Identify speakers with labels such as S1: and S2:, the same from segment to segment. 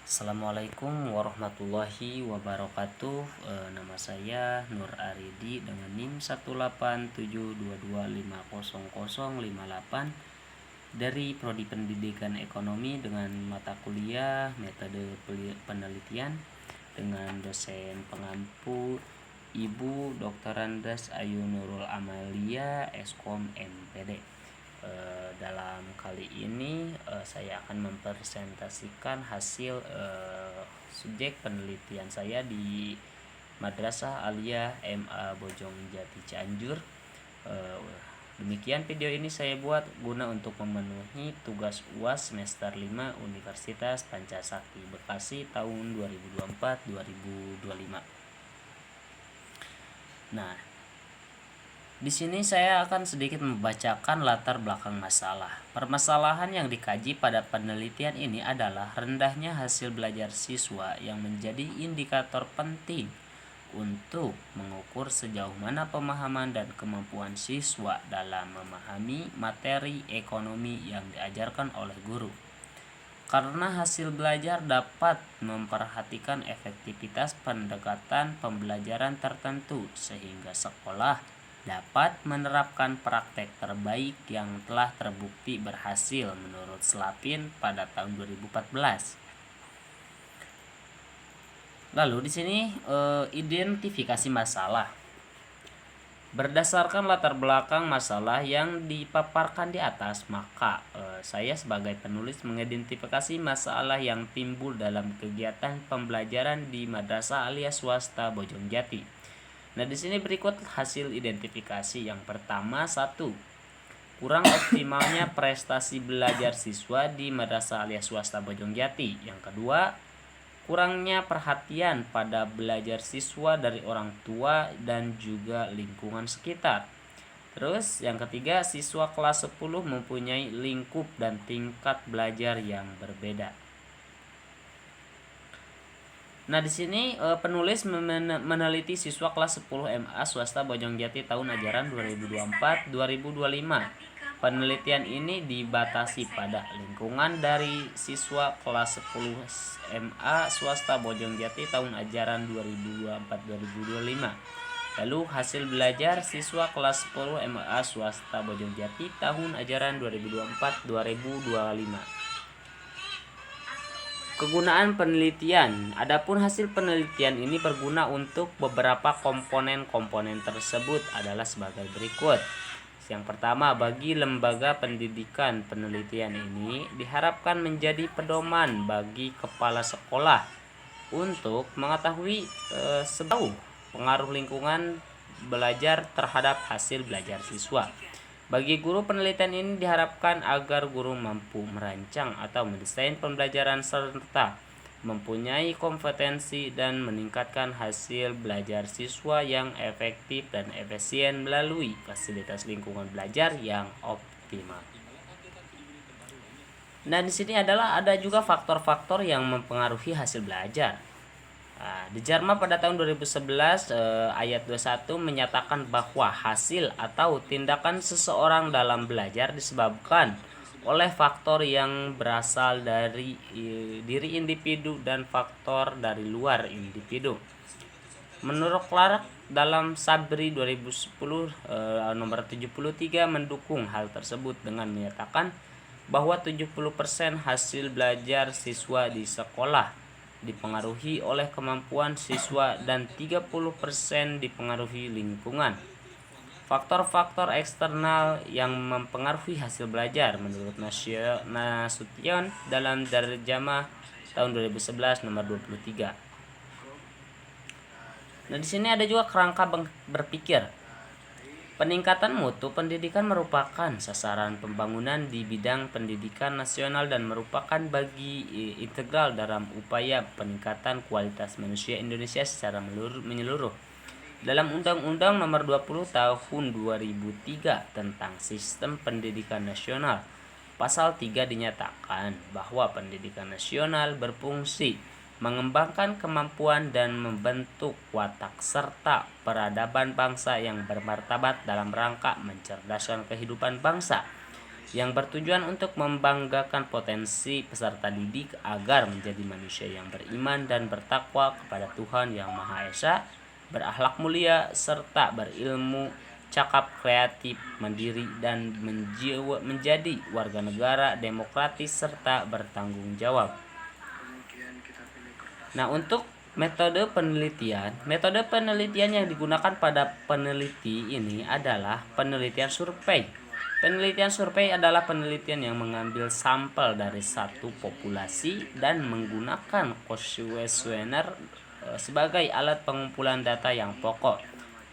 S1: Assalamualaikum warahmatullahi wabarakatuh. Nama saya Nur Aridi dengan NIM 18722500058 dari Prodi Pendidikan Ekonomi dengan mata kuliah Metode Penelitian dengan dosen pengampu Ibu Dr. Andas Ayu Nurul Amalia Eskom MPD. Dalam kali ini saya akan mempresentasikan hasil subjek penelitian saya di Madrasah Aliyah MA Bojongjati Cianjur. Demikian video ini saya buat guna untuk memenuhi tugas UAS semester 5 Universitas Pancasakti Bekasi tahun 2024-2025. Nah, di sini saya akan sedikit membacakan latar belakang masalah. Permasalahan yang dikaji pada penelitian ini adalah rendahnya hasil belajar siswa yang menjadi indikator penting untuk mengukur sejauh mana pemahaman dan kemampuan siswa dalam memahami materi ekonomi yang diajarkan oleh guru. Karena hasil belajar dapat memperhatikan efektivitas pendekatan pembelajaran tertentu sehingga sekolah dapat menerapkan praktek terbaik yang telah terbukti berhasil menurut Slapin pada tahun 2014. Lalu di sini identifikasi masalah. Berdasarkan latar belakang masalah yang dipaparkan di atas, maka saya sebagai penulis mengidentifikasi masalah yang timbul dalam kegiatan pembelajaran di Madrasah Aliyah Swasta Bojongjati. Nah, di sini berikut hasil identifikasi. Yang pertama, 1. Kurang optimalnya prestasi belajar siswa di Madrasah Aliyah Swasta Bojongjati. Yang kedua, kurangnya perhatian pada belajar siswa dari orang tua dan juga lingkungan sekitar. Terus yang ketiga, siswa kelas 10 mempunyai lingkup dan tingkat belajar yang berbeda. Nah, di sini penulis meneliti siswa kelas 10 MA Swasta Bojongjati tahun ajaran 2024-2025. Penelitian ini dibatasi pada lingkungan dari siswa kelas 10 MA Swasta Bojongjati tahun ajaran 2024-2025. Lalu hasil belajar siswa kelas 10 MA Swasta Bojongjati tahun ajaran 2024-2025. Kegunaan penelitian. Adapun hasil penelitian ini berguna untuk beberapa komponen tersebut adalah sebagai berikut. Yang pertama, bagi lembaga pendidikan, penelitian ini diharapkan menjadi pedoman bagi kepala sekolah untuk mengetahui sejauh pengaruh lingkungan belajar terhadap hasil belajar siswa. Bagi guru, penelitian ini diharapkan agar guru mampu merancang atau mendesain pembelajaran serta mempunyai kompetensi dan meningkatkan hasil belajar siswa yang efektif dan efisien melalui fasilitas lingkungan belajar yang optimal. Nah, di sini ada juga faktor-faktor yang mempengaruhi hasil belajar. Di Jerman pada tahun 2011 ayat 21 menyatakan bahwa hasil atau tindakan seseorang dalam belajar disebabkan oleh faktor yang berasal dari diri individu dan faktor dari luar individu. Menurut Clark dalam Sabri 2010 nomor 73 mendukung hal tersebut dengan menyatakan bahwa 70% hasil belajar siswa di sekolah dipengaruhi oleh kemampuan siswa dan 30% dipengaruhi lingkungan. Faktor-faktor eksternal yang mempengaruhi hasil belajar menurut Nasution dalam Tarjamah tahun 2011 nomor 23. Nah, di sini ada juga kerangka berpikir. Peningkatan mutu pendidikan merupakan sasaran pembangunan di bidang pendidikan nasional dan merupakan bagi integral dalam upaya peningkatan kualitas manusia Indonesia secara menyeluruh. Dalam Undang-Undang Nomor 20 Tahun 2003 tentang Sistem Pendidikan Nasional, Pasal 3 dinyatakan bahwa pendidikan nasional berfungsi mengembangkan kemampuan dan membentuk watak serta peradaban bangsa yang bermartabat dalam rangka mencerdaskan kehidupan bangsa. yang bertujuan untuk membanggakan potensi peserta didik agar menjadi manusia yang beriman dan bertakwa kepada Tuhan Yang Maha Esa, berakhlak mulia, serta berilmu, cakap, kreatif, mandiri, dan menjadi warga negara demokratis serta bertanggung jawab. Nah, untuk metode penelitian yang digunakan pada peneliti ini adalah penelitian survei. Penelitian survei adalah penelitian yang mengambil sampel dari satu populasi dan menggunakan kuesioner sebagai alat pengumpulan data yang pokok.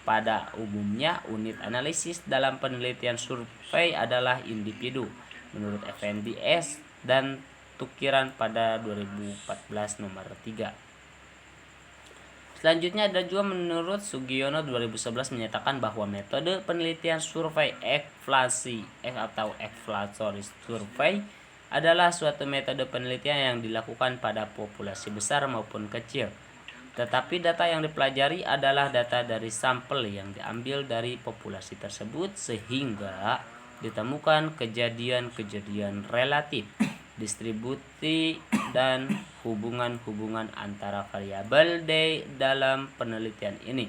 S1: Pada umumnya, unit analisis dalam penelitian survei adalah individu, menurut FNDS dan Tukiran pada 2014 nomor 3. Selanjutnya ada juga menurut Sugiono 2011 menyatakan bahwa metode penelitian survei exploratory survey adalah suatu metode penelitian yang dilakukan pada populasi besar maupun kecil. Tetapi data yang dipelajari adalah data dari sampel yang diambil dari populasi tersebut sehingga ditemukan kejadian-kejadian relatif, distribusi, dan hubungan-hubungan antara variabel dalam penelitian ini.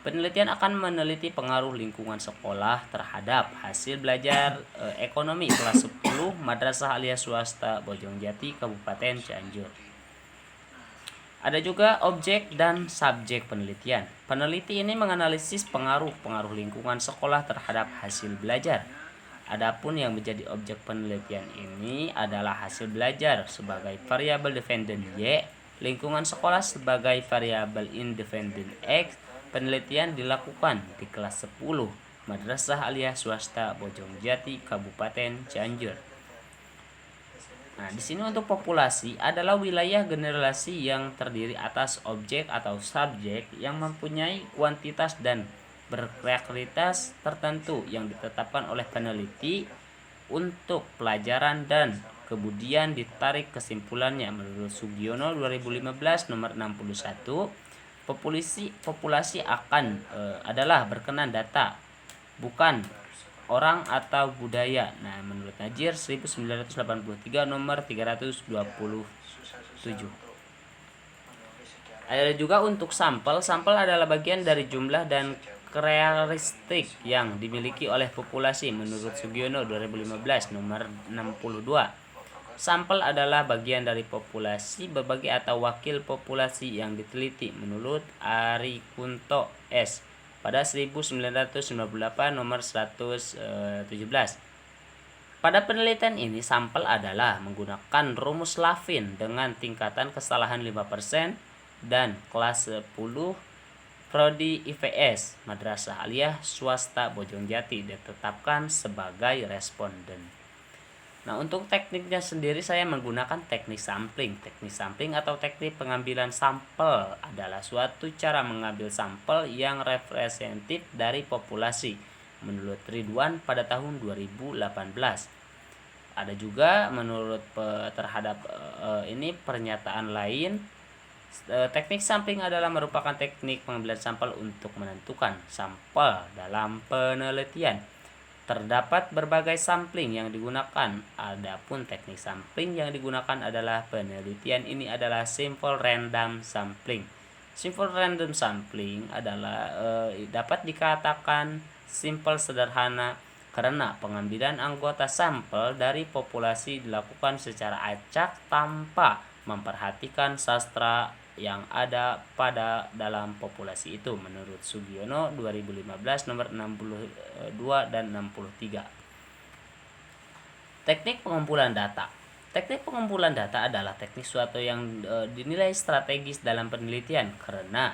S1: Penelitian akan meneliti pengaruh lingkungan sekolah terhadap hasil belajar ekonomi kelas 10 Madrasah Aliyah Swasta Bojongjati, Kabupaten Cianjur. Ada juga objek dan subjek penelitian. Peneliti ini menganalisis pengaruh lingkungan sekolah terhadap hasil belajar. Adapun yang menjadi objek penelitian ini adalah hasil belajar sebagai variabel dependent Y, lingkungan sekolah sebagai variabel independen X. Penelitian dilakukan di kelas 10 Madrasah Aliyah Swasta Bojongjati, Kabupaten Cianjur. Nah, di sini untuk populasi adalah wilayah generasi yang terdiri atas objek atau subjek yang mempunyai kuantitas dan berkarakteristikas tertentu yang ditetapkan oleh peneliti untuk pelajaran dan kemudian ditarik kesimpulannya. Menurut Sugiono 2015 nomor 61, populasi akan adalah berkenan data, bukan orang atau budaya. Nah, menurut Najir 1983 nomor 327. Ada juga untuk sampel adalah bagian dari jumlah dan karakteristik yang dimiliki oleh populasi. Menurut Sugiono 2015 nomor 62, sampel adalah bagian dari populasi berbagai atau wakil populasi yang diteliti. Menurut Ari Kunto S pada 1998 nomor 117. Pada penelitian ini, sampel adalah menggunakan rumus Lavin dengan tingkatan kesalahan 5% dan kelas 10 Prodi IPS Madrasah Aliyah Swasta Bojongjati ditetapkan sebagai responden. Nah, untuk tekniknya sendiri saya menggunakan teknik sampling. Teknik sampling atau teknik pengambilan sampel adalah suatu cara mengambil sampel yang representatif dari populasi. Menurut Ridwan pada tahun 2018. Ada juga menurut terhadap ini pernyataan lain. Teknik sampling adalah merupakan teknik pengambilan sampel untuk menentukan sampel dalam penelitian. Terdapat berbagai sampling yang digunakan. Adapun teknik sampling yang digunakan adalah penelitian ini adalah simple random sampling. Simple random sampling adalah dapat dikatakan simple sederhana karena pengambilan anggota sampel dari populasi dilakukan secara acak tanpa memperhatikan sastra yang ada pada dalam populasi itu. Menurut Sugiono 2015 nomor 62 dan 63. Teknik pengumpulan data. Teknik pengumpulan data adalah teknik suatu yang dinilai strategis dalam penelitian karena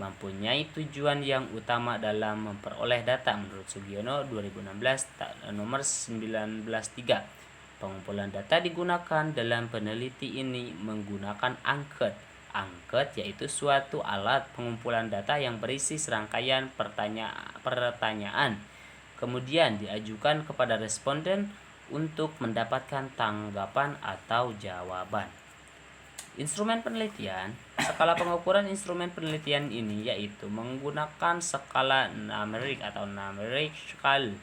S1: mempunyai tujuan yang utama dalam memperoleh data. Menurut Sugiono 2016 nomor 193. Pengumpulan data digunakan dalam peneliti ini menggunakan angket. Angket yaitu suatu alat pengumpulan data yang berisi serangkaian pertanyaan kemudian diajukan kepada responden untuk mendapatkan tanggapan atau jawaban. Instrumen penelitian. Skala pengukuran instrumen penelitian ini yaitu menggunakan skala numeric atau numeric scale.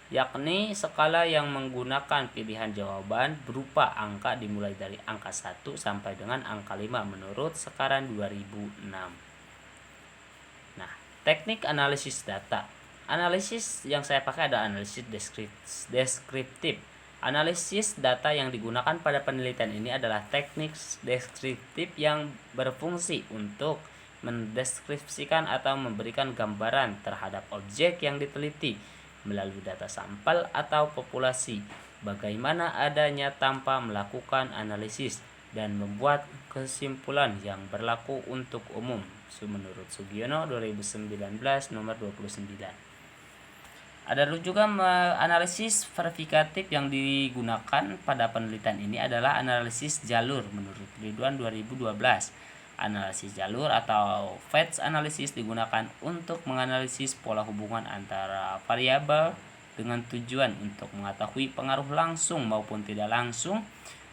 S1: yakni skala yang menggunakan pilihan jawaban berupa angka dimulai dari angka 1 sampai dengan angka 5 menurut Sekaran 2006. Nah, teknik analisis data. Analisis yang saya pakai adalah analisis deskriptif. Analisis data yang digunakan pada penelitian ini adalah teknik deskriptif yang berfungsi untuk mendeskripsikan atau memberikan gambaran terhadap objek yang diteliti melalui data sampel atau populasi, bagaimana adanya tanpa melakukan analisis, dan membuat kesimpulan yang berlaku untuk umum. Menurut Sugiono 2019 nomor 29. Ada juga analisis verifikatif yang digunakan pada penelitian ini adalah analisis jalur menurut Ridwan 2012. Analisis jalur atau Fetch analysis digunakan untuk menganalisis pola hubungan antara variabel dengan tujuan untuk mengetahui pengaruh langsung maupun tidak langsung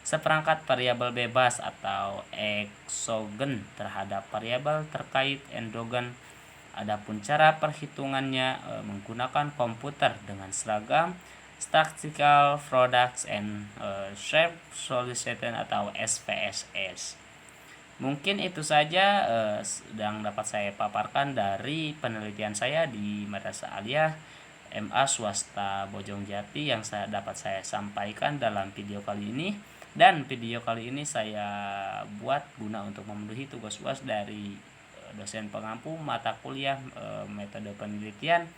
S1: seperangkat variabel bebas atau eksogen terhadap variabel terkait endogen. Adapun cara perhitungannya menggunakan komputer dengan seragam Statistical Products and Shape Solution atau SPSS. Mungkin itu saja yang dapat saya paparkan dari penelitian saya di Madrasah Aliyah MA Swasta Bojongjati yang dapat saya sampaikan dalam video kali ini. Dan video kali ini saya buat guna untuk memenuhi tugas UAS dari dosen pengampu mata kuliah metode penelitian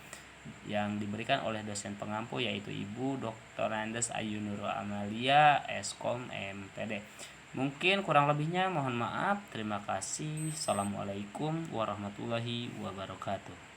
S1: yang diberikan oleh dosen pengampu, yaitu Ibu Dr. Andes Ayu Nurul Amalia Eskom MPD. Mungkin kurang lebihnya mohon maaf. Terima kasih. Assalamualaikum warahmatullahi wabarakatuh.